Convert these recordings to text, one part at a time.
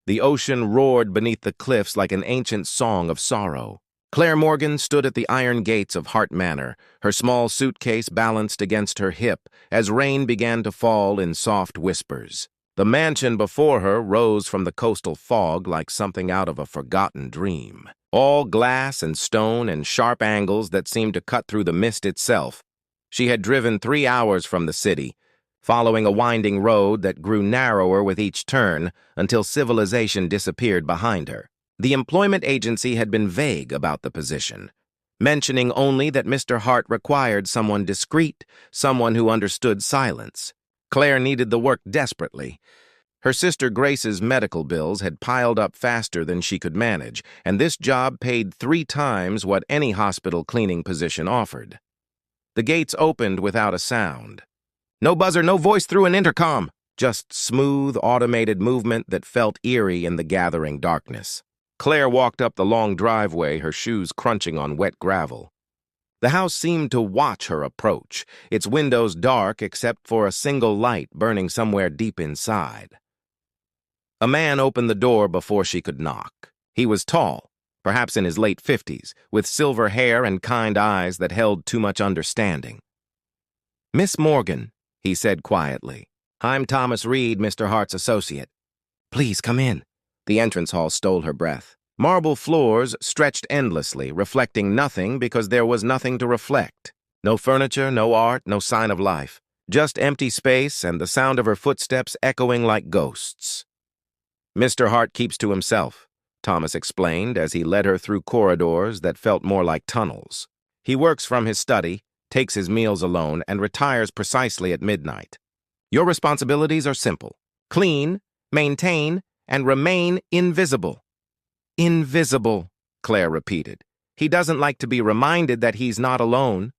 The ocean roared beneath the cliffs like an ancient song of sorrow. Claire Morgan stood at the iron gates of Hart Manor, her small suitcase balanced against her hip as rain began to fall in soft whispers. The mansion before her rose from the coastal fog like something out of a forgotten dream. All glass and stone and sharp angles that seemed to cut through the mist itself. She had driven 3 hours from the city, following a winding road that grew narrower with each turn until civilization disappeared behind her. The employment agency had been vague about the position, mentioning only that Mr. Hart required someone discreet, someone who understood silence. Claire needed the work desperately. Her sister Grace's medical bills had piled up faster than she could manage, and this job paid 3 times what any hospital cleaning position offered. The gates opened without a sound. No buzzer, no voice through an intercom, just smooth, automated movement that felt eerie in the gathering darkness. Claire walked up the long driveway, her shoes crunching on wet gravel. The house seemed to watch her approach, its windows dark except for a single light burning somewhere deep inside. A man opened the door before she could knock. He was tall, perhaps in his late 50s, with silver hair and kind eyes that held too much understanding. "Miss Morgan," he said quietly. "I'm Thomas Reed, Mr. Hart's associate. Please come in." The entrance hall stole her breath. Marble floors stretched endlessly, reflecting nothing because there was nothing to reflect. No furniture, no art, no sign of life. Just empty space and the sound of her footsteps echoing like ghosts. "Mr. Hart keeps to himself," Thomas explained as he led her through corridors that felt more like tunnels. "He works from his study, takes his meals alone, and retires precisely at midnight. Your responsibilities are simple. Clean, maintain, and remain invisible." "Invisible," Claire repeated. "He doesn't like to be reminded that he's not alone."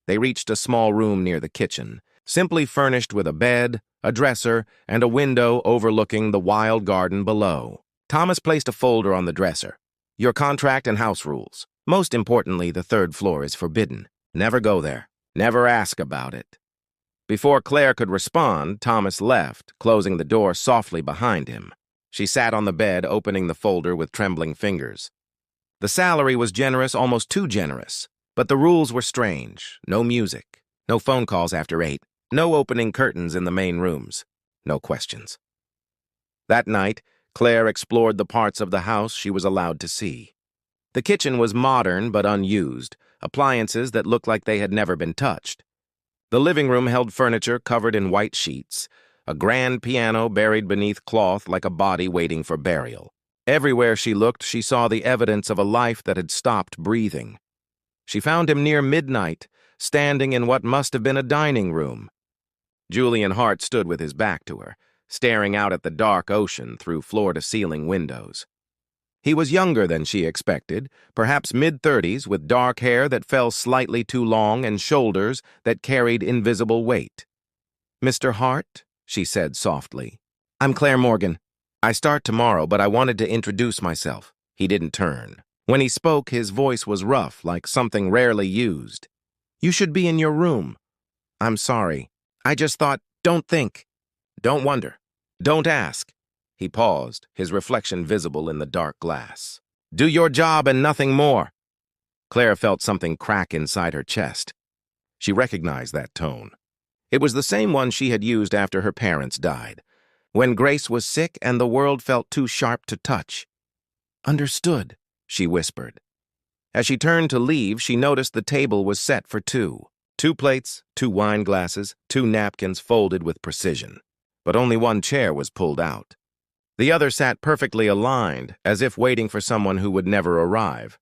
They reached a small room near the kitchen, simply furnished with a bed, a dresser, and a window overlooking the wild garden below. Thomas placed a folder on the dresser. "Your contract and house rules. Most importantly, the 3rd floor is forbidden. Never go there. Never ask about it." Before Claire could respond, Thomas left, closing the door softly behind him. She sat on the bed, opening the folder with trembling fingers. The salary was generous, almost too generous, but the rules were strange. No music, no phone calls after 8, no opening curtains in the main rooms, no questions. That night, Claire explored the parts of the house she was allowed to see. The kitchen was modern but unused, appliances that looked like they had never been touched. The living room held furniture covered in white sheets, a grand piano buried beneath cloth like a body waiting for burial. Everywhere she looked, she saw the evidence of a life that had stopped breathing. She found him near midnight, standing in what must have been a dining room. Julian Hart stood with his back to her, staring out at the dark ocean through floor-to-ceiling windows. He was younger than she expected, perhaps mid-30s, with dark hair that fell slightly too long and shoulders that carried invisible weight. "Mr. Hart?" she said softly. "I'm Claire Morgan. I start tomorrow, but I wanted to introduce myself." He didn't turn. When he spoke, his voice was rough, like something rarely used. "You should be in your room." "I'm sorry. I just thought, don't think. Don't wonder. Don't ask." He paused, his reflection visible in the dark glass. "Do your job and nothing more." Claire felt something crack inside her chest. She recognized that tone. It was the same one she had used after her parents died, when Grace was sick and the world felt too sharp to touch. "Understood," she whispered. As she turned to leave, she noticed the table was set for 2. 2 plates, 2 wine glasses, 2 napkins folded with precision. But only one chair was pulled out. The other sat perfectly aligned, as if waiting for someone who would never arrive.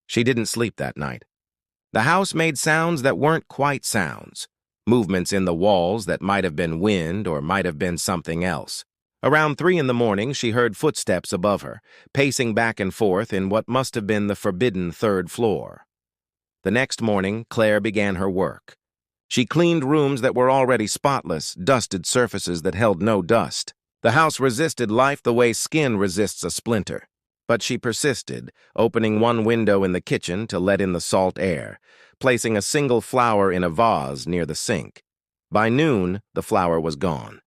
She didn't sleep that night. The house made sounds that weren't quite sounds. Movements in the walls that might have been wind or might have been something else. Around 3 in the morning, she heard footsteps above her, pacing back and forth in what must have been the forbidden 3rd floor. The next morning, Claire began her work. She cleaned rooms that were already spotless, dusted surfaces that held no dust. The house resisted life the way skin resists a splinter. But she persisted, opening one window in the kitchen to let in the salt air, placing a single flower in a vase near the sink. By noon, the flower was gone.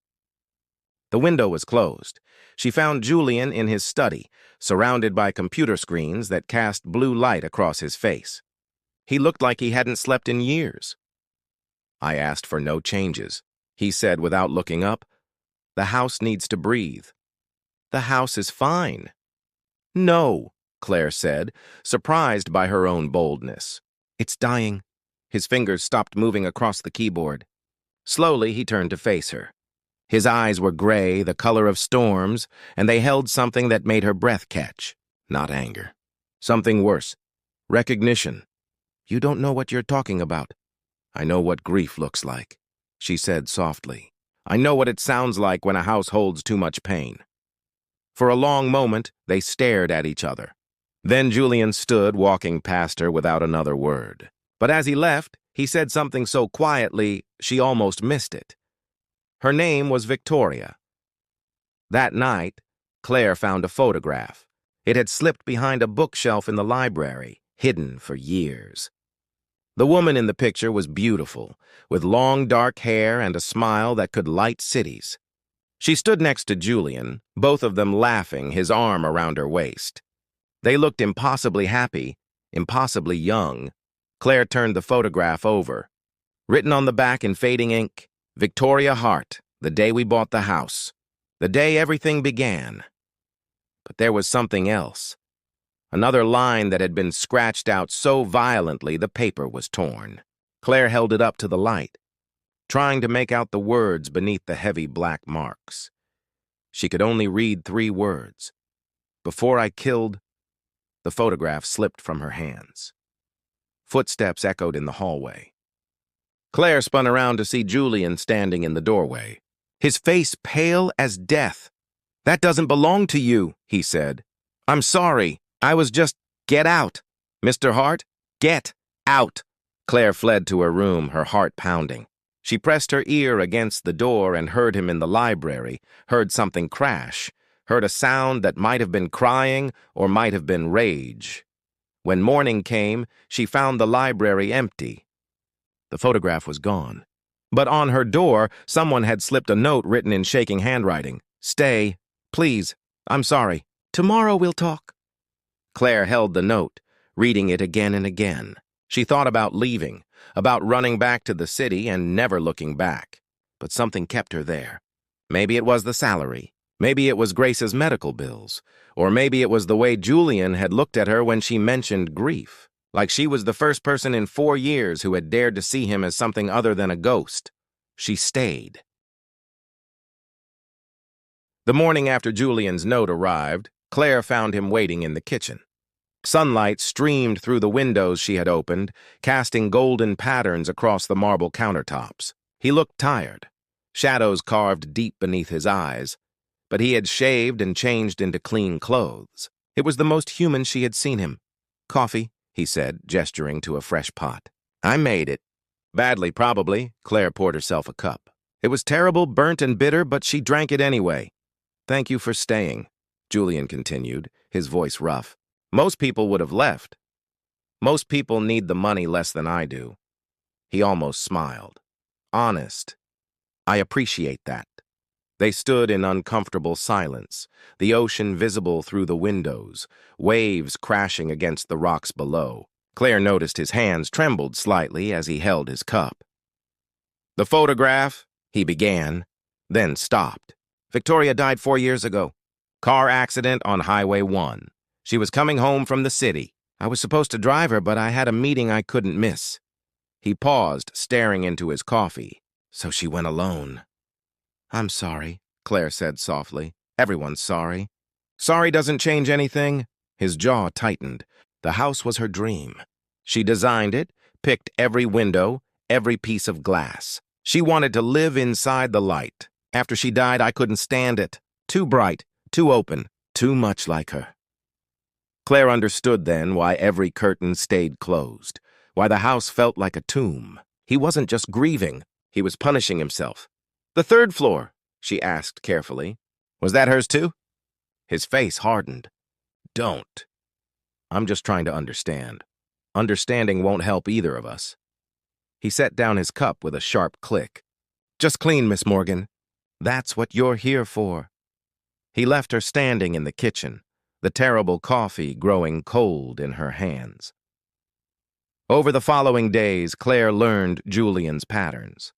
The window was closed. She found Julian in his study, surrounded by computer screens that cast blue light across his face. He looked like he hadn't slept in years. I asked for no changes. He said without looking up, "The house needs to breathe." "The house is fine." "No," Claire said, surprised by her own boldness. "It's dying." His fingers stopped moving across the keyboard. Slowly, he turned to face her. His eyes were gray, the color of storms, and they held something that made her breath catch. Not anger. Something worse. Recognition. "You don't know what you're talking about." "I know what grief looks like," she said softly. "I know what it sounds like when a house holds too much pain." For a long moment, they stared at each other. Then Julian stood, walking past her without another word. But as he left, he said something so quietly, she almost missed it. Her name was Victoria. That night, Claire found a photograph. It had slipped behind a bookshelf in the library, hidden for years. The woman in the picture was beautiful, with long dark hair and a smile that could light cities. She stood next to Julian, both of them laughing, his arm around her waist. They looked impossibly happy, impossibly young. Claire turned the photograph over. Written on the back in fading ink, "Victoria Hart, the day we bought the house. The day everything began." But there was something else. Another line that had been scratched out so violently the paper was torn. Claire held it up to the light, trying to make out the words beneath the heavy black marks. She could only read 3 words. "Before I killed..." The photograph slipped from her hands. Footsteps echoed in the hallway. Claire spun around to see Julian standing in the doorway, his face pale as death. "That doesn't belong to you," he said. "I'm sorry. I was just..." "Get out. Mr. Hart, get out." Claire fled to her room, her heart pounding. She pressed her ear against the door and heard him in the library, heard something crash, heard a sound that might have been crying or might have been rage. When morning came, she found the library empty. The photograph was gone. But on her door, someone had slipped a note written in shaking handwriting. "Stay. Please. I'm sorry. Tomorrow we'll talk." Claire held the note, reading it again and again. She thought about leaving, about running back to the city and never looking back. But something kept her there. Maybe it was the salary. Maybe it was Grace's medical bills. Or maybe it was the way Julian had looked at her when she mentioned grief. Like she was the first person in 4 years who had dared to see him as something other than a ghost. She stayed. The morning after Julian's note arrived, Claire found him waiting in the kitchen. Sunlight streamed through the windows she had opened, casting golden patterns across the marble countertops. He looked tired, shadows carved deep beneath his eyes, but he had shaved and changed into clean clothes. It was the most human she had seen him. "Coffee," he said, gesturing to a fresh pot. "I made it." Badly, probably. Claire poured herself a cup. It was terrible, burnt and bitter, but she drank it anyway. "Thank you for staying," Julian continued, his voice rough. "Most people would have left. Most people need the money less than I do." He almost smiled. "Honest. I appreciate that." They stood in uncomfortable silence, the ocean visible through the windows, waves crashing against the rocks below. Claire noticed his hands trembled slightly as he held his cup. "The photograph," he began, then stopped. "Victoria died 4 years ago. Car accident on Highway 1. She was coming home from the city. I was supposed to drive her, but I had a meeting I couldn't miss." He paused, staring into his coffee. "So she went alone." "I'm sorry," Claire said softly. "Everyone's sorry." "Sorry doesn't change anything." His jaw tightened. The house was her dream. She designed it, picked every window, every piece of glass. She wanted to live inside the light. After she died, I couldn't stand it. Too bright, too open, too much like her. Claire understood then why every curtain stayed closed, why the house felt like a tomb. He wasn't just grieving, he was punishing himself. "The 3rd floor?" she asked carefully. "Was that hers too?" His face hardened. "Don't. I'm just trying to understand. Understanding won't help either of us." He set down his cup with a sharp click. "Just clean, Miss Morgan. That's what you're here for." He left her standing in the kitchen, the terrible coffee growing cold in her hands. Over the following days, Claire learned Julian's patterns.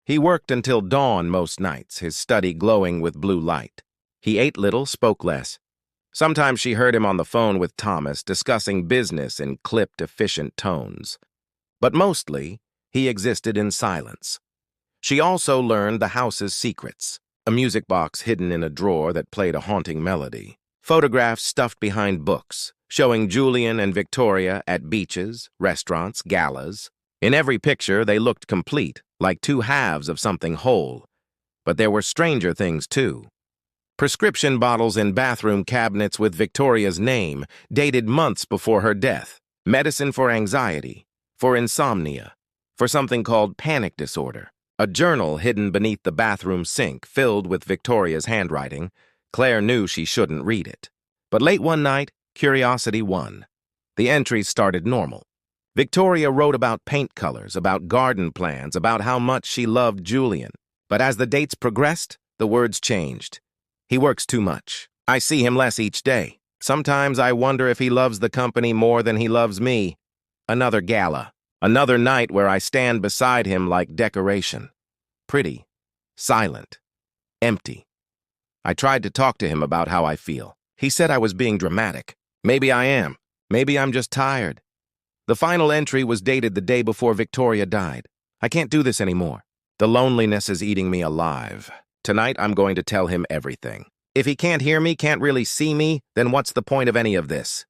He worked until dawn most nights, his study glowing with blue light. He ate little, spoke less. Sometimes she heard him on the phone with Thomas, discussing business in clipped, efficient tones. But mostly, he existed in silence. She also learned the house's secrets, a music box hidden in a drawer that played a haunting melody, photographs stuffed behind books, showing Julian and Victoria at beaches, restaurants, galas. In every picture, they looked complete, like two halves of something whole. But there were stranger things, too. Prescription bottles in bathroom cabinets with Victoria's name, dated months before her death. Medicine for anxiety, for insomnia, for something called panic disorder. A journal hidden beneath the bathroom sink, filled with Victoria's handwriting. Claire knew she shouldn't read it. But late one night, curiosity won. The entries started normal. Victoria wrote about paint colors, about garden plans, about how much she loved Julian. But as the dates progressed, the words changed. He works too much. I see him less each day. Sometimes I wonder if he loves the company more than he loves me. Another gala. Another night where I stand beside him like decoration. Pretty, silent, empty. I tried to talk to him about how I feel. He said I was being dramatic. Maybe I am. Maybe I'm just tired. The final entry was dated the day before Victoria died. I can't do this anymore. The loneliness is eating me alive. Tonight, I'm going to tell him everything. If he can't hear me, can't really see me, then what's the point of any of this?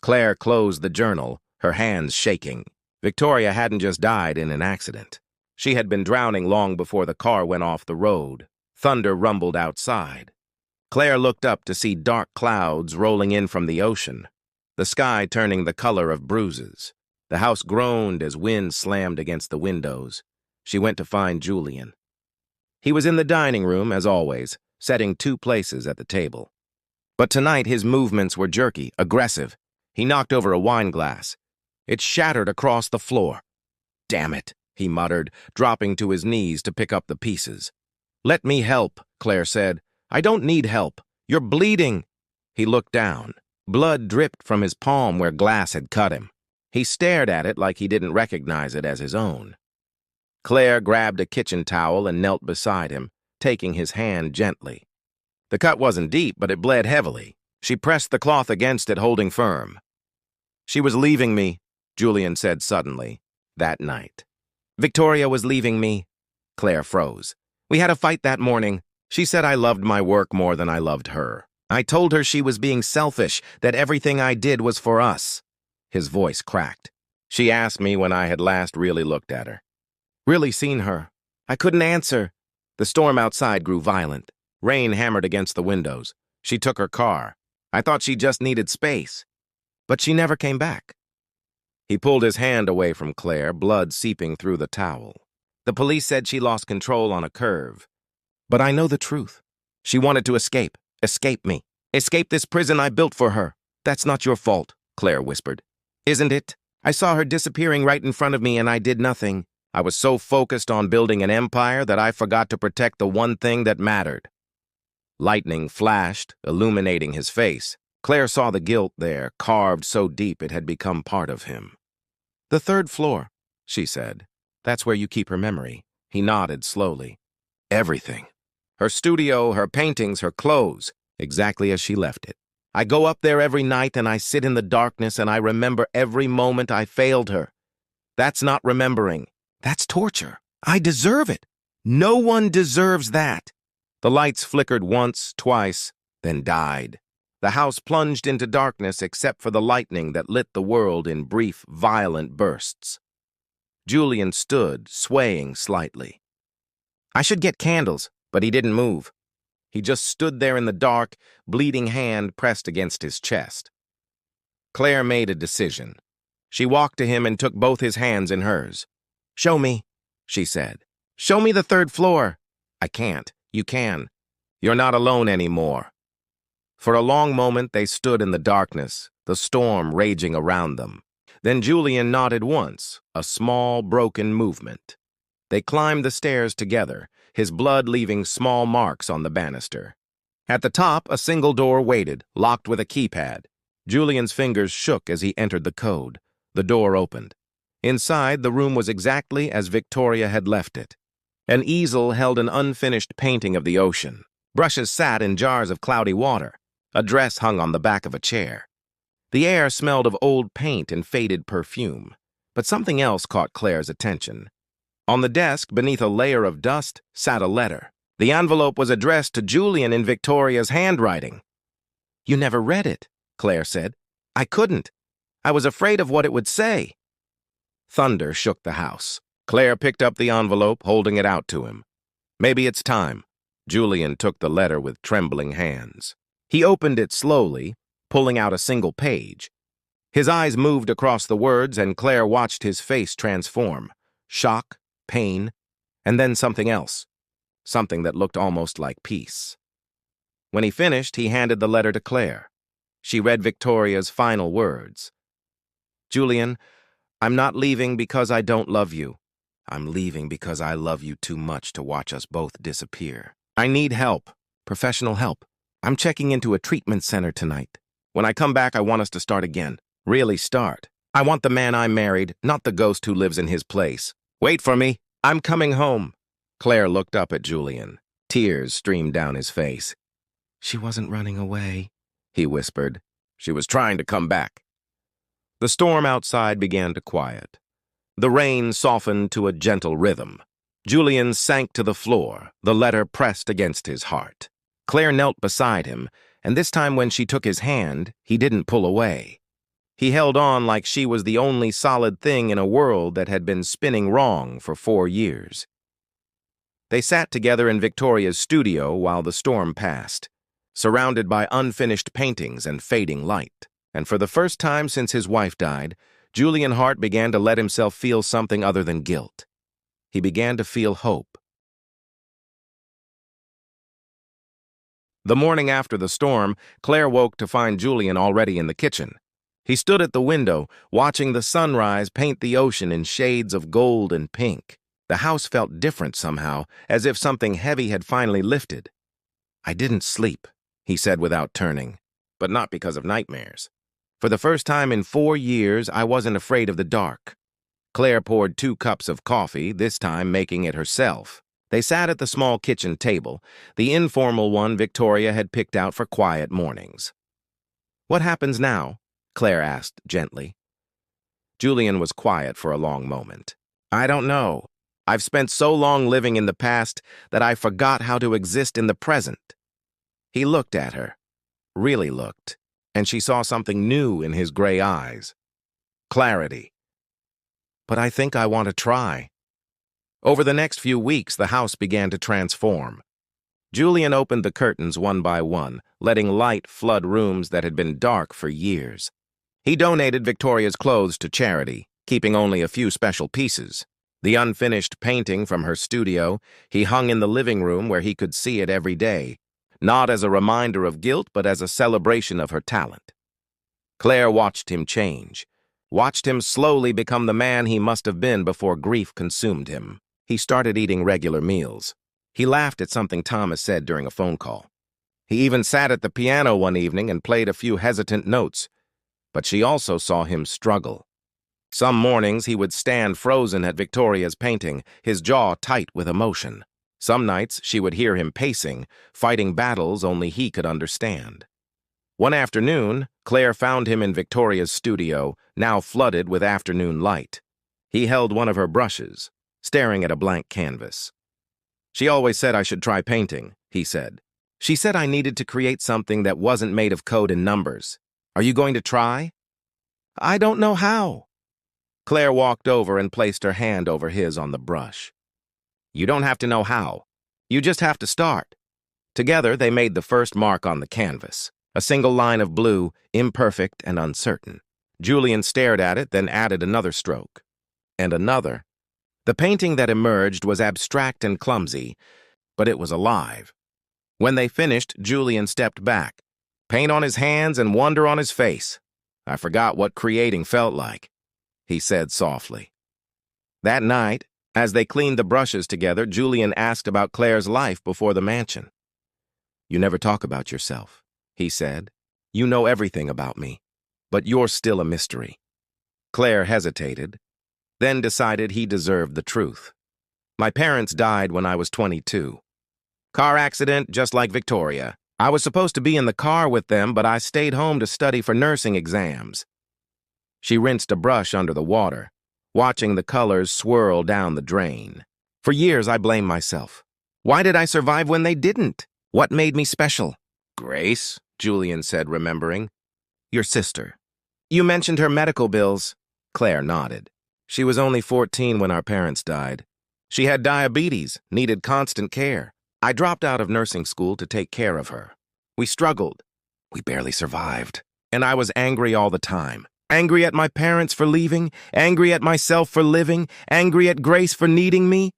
Claire closed the journal, her hands shaking. Victoria hadn't just died in an accident. She had been drowning long before the car went off the road. Thunder rumbled outside. Claire looked up to see dark clouds rolling in from the ocean, the sky turning the color of bruises. The house groaned as wind slammed against the windows. She went to find Julian. He was in the dining room, as always, setting two places at the table. But tonight his movements were jerky, aggressive. He knocked over a wine glass. It shattered across the floor. "Damn it," he muttered, dropping to his knees to pick up the pieces. "Let me help," Claire said. "I don't need help. You're bleeding." He looked down. Blood dripped from his palm where glass had cut him. He stared at it like he didn't recognize it as his own. Claire grabbed a kitchen towel and knelt beside him, taking his hand gently. The cut wasn't deep, but it bled heavily. She pressed the cloth against it, holding firm. "She was leaving me," Julian said suddenly, that night. "Victoria was leaving me." Claire froze. "We had a fight that morning. She said I loved my work more than I loved her. I told her she was being selfish, that everything I did was for us." His voice cracked. "She asked me when I had last really looked at her. Really seen her. I couldn't answer." The storm outside grew violent. Rain hammered against the windows. She took her car. I thought she just needed space. But she never came back. He pulled his hand away from Claire, blood seeping through the towel. "The police said she lost control on a curve. But I know the truth. She wanted to escape. Escape me. Escape this prison I built for her. That's not your fault," Claire whispered. "Isn't it? I saw her disappearing right in front of me and I did nothing. I was so focused on building an empire that I forgot to protect the one thing that mattered." Lightning flashed, illuminating his face. Claire saw the guilt there, carved so deep it had become part of him. "The third floor," she said. "That's where you keep her memory." He nodded slowly. "Everything. Her studio, her paintings, her clothes, exactly as she left it. I go up there every night and I sit in the darkness and I remember every moment I failed her. That's not remembering. That's torture. I deserve it. No one deserves that." The lights flickered once, twice, then died. The house plunged into darkness except for the lightning that lit the world in brief, violent bursts. Julian stood, swaying slightly. "I should get candles," but he didn't move. He just stood there in the dark, bleeding hand pressed against his chest. Claire made a decision. She walked to him and took both his hands in hers. "Show me," she said. "Show me the third floor." "I can't. You can. You're not alone anymore." For a long moment they stood in the darkness, the storm raging around them. Then Julian nodded once, a small, broken movement. They climbed the stairs together, his blood leaving small marks on the banister. At the top, a single door waited, locked with a keypad. Julian's fingers shook as he entered the code. The door opened. Inside, the room was exactly as Victoria had left it. An easel held an unfinished painting of the ocean. Brushes sat in jars of cloudy water. A dress hung on the back of a chair. The air smelled of old paint and faded perfume. But something else caught Claire's attention. On the desk, beneath a layer of dust, sat a letter. The envelope was addressed to Julian in Victoria's handwriting. "You never read it," Claire said. "I couldn't. I was afraid of what it would say." Thunder shook the house. Claire picked up the envelope, holding it out to him. "Maybe it's time." Julian took the letter with trembling hands. He opened it slowly, pulling out a single page. His eyes moved across the words, and Claire watched his face transform. Shock, pain, and then something else. Something that looked almost like peace. When he finished, he handed the letter to Claire. She read Victoria's final words. "Julian, I'm not leaving because I don't love you. I'm leaving because I love you too much to watch us both disappear. I need help, professional help. I'm checking into a treatment center tonight. When I come back, I want us to start again. Really start. I want the man I married, not the ghost who lives in his place. Wait for me. I'm coming home." Claire looked up at Julian. Tears streamed down his face. "She wasn't running away," he whispered. "She was trying to come back." The storm outside began to quiet. The rain softened to a gentle rhythm. Julian sank to the floor, the letter pressed against his heart. Claire knelt beside him, and this time when she took his hand, he didn't pull away. He held on like she was the only solid thing in a world that had been spinning wrong for 4 years. They sat together in Victoria's studio while the storm passed, surrounded by unfinished paintings and fading light. And for the first time since his wife died, Julian Hart began to let himself feel something other than guilt. He began to feel hope. The morning after the storm, Claire woke to find Julian already in the kitchen. He stood at the window, watching the sunrise paint the ocean in shades of gold and pink. The house felt different somehow, as if something heavy had finally lifted. "I didn't sleep," he said without turning, but not because of nightmares. "For the first time in 4 years, I wasn't afraid of the dark." Claire poured 2 cups of coffee, this time making it herself. They sat at the small kitchen table, the informal one Victoria had picked out for quiet mornings. "What happens now?" Claire asked gently. Julian was quiet for a long moment. "I don't know. I've spent so long living in the past that I forgot how to exist in the present." He looked at her, really looked, and she saw something new in his gray eyes. Clarity. "But I think I want to try." Over the next few weeks, the house began to transform. Julian opened the curtains one by one, letting light flood rooms that had been dark for years. He donated Victoria's clothes to charity, keeping only a few special pieces. The unfinished painting from her studio he hung in the living room where he could see it every day, not as a reminder of guilt, but as a celebration of her talent. Claire watched him change, watched him slowly become the man he must have been before grief consumed him. He started eating regular meals. He laughed at something Thomas said during a phone call. He even sat at the piano one evening and played a few hesitant notes, but she also saw him struggle. Some mornings he would stand frozen at Victoria's painting, his jaw tight with emotion. Some nights she would hear him pacing, fighting battles only he could understand. One afternoon, Claire found him in Victoria's studio, now flooded with afternoon light. He held one of her brushes, staring at a blank canvas. "She always said I should try painting," he said. "She said I needed to create something that wasn't made of code and numbers. Are you going to try?" "I don't know how." Claire walked over and placed her hand over his on the brush. "You don't have to know how. You just have to start." Together, they made the first mark on the canvas, a single line of blue, imperfect and uncertain. Julian stared at it, then added another stroke. And another. The painting that emerged was abstract and clumsy, but it was alive. When they finished, Julian stepped back, paint on his hands and wonder on his face. "I forgot what creating felt like," he said softly. That night, as they cleaned the brushes together, Julian asked about Claire's life before the mansion. You never talk about yourself, he said. You know everything about me, but you're still a mystery. Claire hesitated, then decided he deserved the truth. My parents died when I was 22. Car accident, just like Victoria. I was supposed to be in the car with them, but I stayed home to study for nursing exams. She rinsed a brush under the water, watching the colors swirl down the drain. For years, I blamed myself. Why did I survive when they didn't? What made me special? Grace, Julian said, remembering. Your sister. You mentioned her medical bills. Claire nodded. She was only 14 when our parents died. She had diabetes, needed constant care. I dropped out of nursing school to take care of her. We struggled. We barely survived. And I was angry all the time. Angry at my parents for leaving, angry at myself for living, angry at Grace for needing me.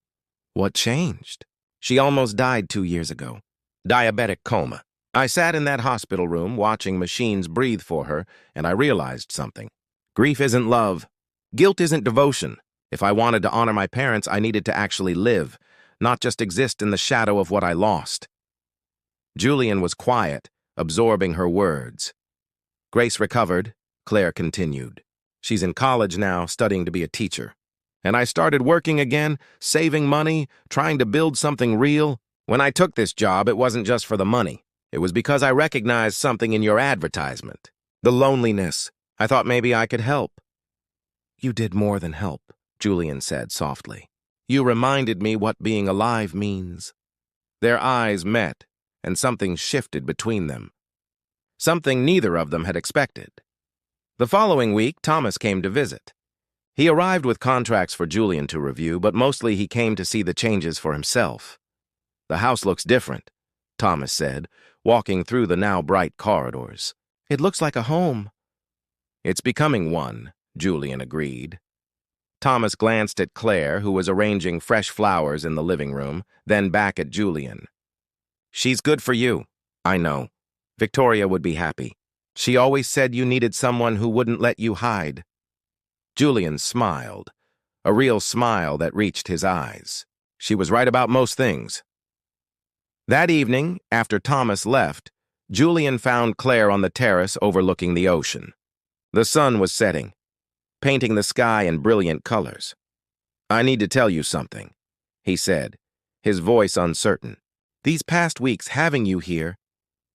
What changed? She almost died 2 years ago. Diabetic coma. I sat in that hospital room watching machines breathe for her, and I realized something. Grief isn't love. Guilt isn't devotion. If I wanted to honor my parents, I needed to actually live, not just exist in the shadow of what I lost. Julian was quiet, absorbing her words. Grace recovered, Claire continued. She's in college now, studying to be a teacher. And I started working again, saving money, trying to build something real. When I took this job, it wasn't just for the money. It was because I recognized something in your advertisement. The loneliness. I thought maybe I could help. You did more than help, Julian said softly. You reminded me what being alive means. Their eyes met, and something shifted between them. Something neither of them had expected. The following week, Thomas came to visit. He arrived with contracts for Julian to review, but mostly he came to see the changes for himself. The house looks different, Thomas said, walking through the now bright corridors. It looks like a home. It's becoming one, Julian agreed. Thomas glanced at Claire, who was arranging fresh flowers in the living room, then back at Julian. She's good for you, I know. Victoria would be happy. She always said you needed someone who wouldn't let you hide. Julian smiled, a real smile that reached his eyes. She was right about most things. That evening, after Thomas left, Julian found Claire on the terrace overlooking the ocean. The sun was setting, painting the sky in brilliant colors. I need to tell you something, he said, his voice uncertain. These past weeks having you here,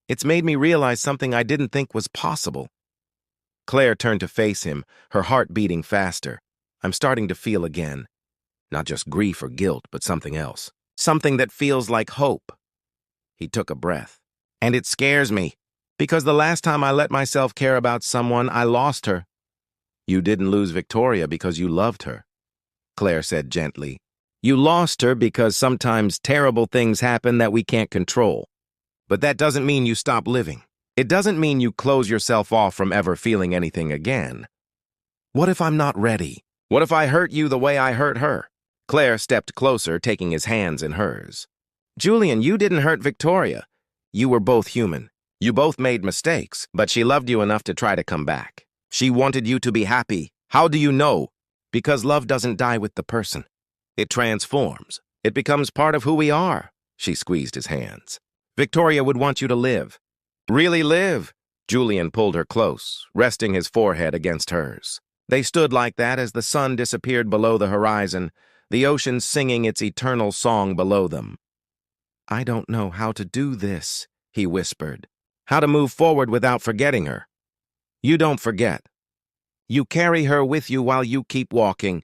it's made me realize something I didn't think was possible. Claire turned to face him, her heart beating faster. I'm starting to feel again. Not just grief or guilt, but something else. Something that feels like hope. He took a breath. And it scares me, because the last time I let myself care about someone, I lost her. You didn't lose Victoria because you loved her, Claire said gently. You lost her because sometimes terrible things happen that we can't control. But that doesn't mean you stop living. It doesn't mean you close yourself off from ever feeling anything again. What if I'm not ready? What if I hurt you the way I hurt her? Claire stepped closer, taking his hands in hers. Julian, you didn't hurt Victoria. You were both human. You both made mistakes, but she loved you enough to try to come back. She wanted you to be happy. How do you know? Because love doesn't die with the person. It transforms. It becomes part of who we are. She squeezed his hands. Victoria would want you to live. Really live? Julian pulled her close, resting his forehead against hers. They stood like that as the sun disappeared below the horizon, the ocean singing its eternal song below them. I don't know how to do this, he whispered. How to move forward without forgetting her. You don't forget. You carry her with you while you keep walking.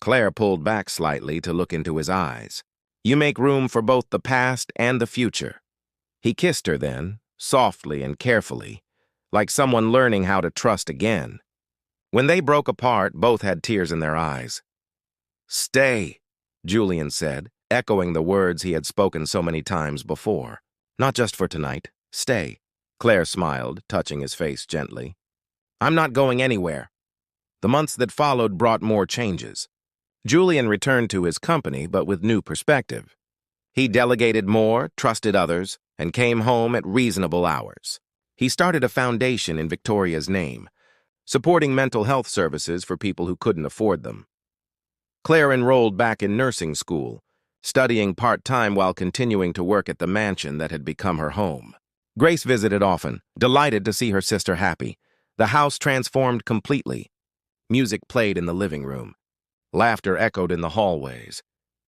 Claire pulled back slightly to look into his eyes. You make room for both the past and the future. He kissed her then, softly and carefully, like someone learning how to trust again. When they broke apart, both had tears in their eyes. Stay, Julian said, echoing the words he had spoken so many times before. Not just for tonight. Stay. Claire smiled, touching his face gently. I'm not going anywhere. The months that followed brought more changes. Julian returned to his company, but with new perspective. He delegated more, trusted others, and came home at reasonable hours. He started a foundation in Victoria's name, supporting mental health services for people who couldn't afford them. Claire enrolled back in nursing school, studying part-time while continuing to work at the mansion that had become her home. Grace visited often, delighted to see her sister happy. The house transformed completely. Music played in the living room. Laughter echoed in the hallways.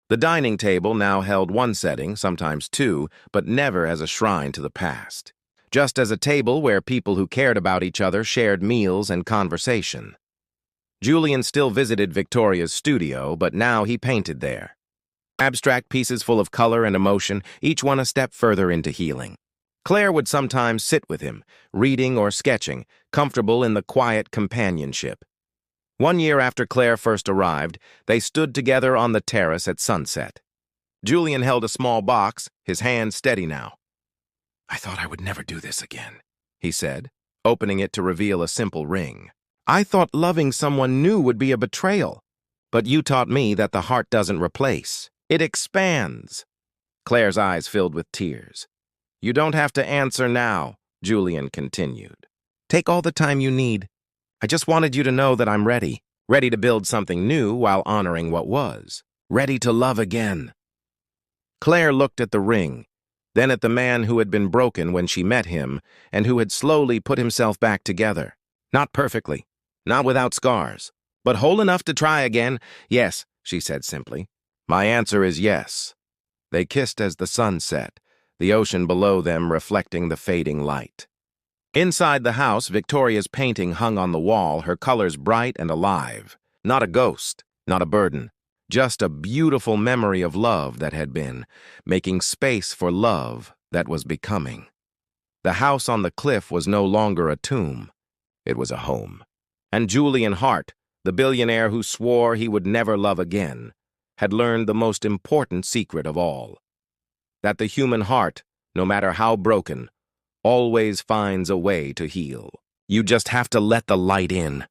The dining table now held one setting, sometimes two, but never as a shrine to the past. Just as a table where people who cared about each other shared meals and conversation. Julian still visited Victoria's studio, but now he painted there. Abstract pieces full of color and emotion, each one a step further into healing. Claire would sometimes sit with him, reading or sketching, comfortable in the quiet companionship. One year after Claire first arrived, they stood together on the terrace at sunset. Julian held a small box, his hand steady now. "I thought I would never do this again," he said, opening it to reveal a simple ring. "I thought loving someone new would be a betrayal, but you taught me that the heart doesn't replace. It expands." Claire's eyes filled with tears. "You don't have to answer now," Julian continued. "Take all the time you need. I just wanted you to know that I'm ready to build something new while honoring what was, ready to love again." Claire looked at the ring, then at the man who had been broken when she met him and who had slowly put himself back together. Not perfectly, not without scars, but whole enough to try again. "Yes," she said simply. "My answer is yes." They kissed as the sun set, the ocean below them reflecting the fading light. Inside the house, Victoria's painting hung on the wall, her colors bright and alive. Not a ghost, not a burden, just a beautiful memory of love that had been, making space for love that was becoming. The house on the cliff was no longer a tomb. It was a home. And Julian Hart, the billionaire who swore he would never love again, had learned the most important secret of all. That the human heart, no matter how broken, always finds a way to heal. You just have to let the light in.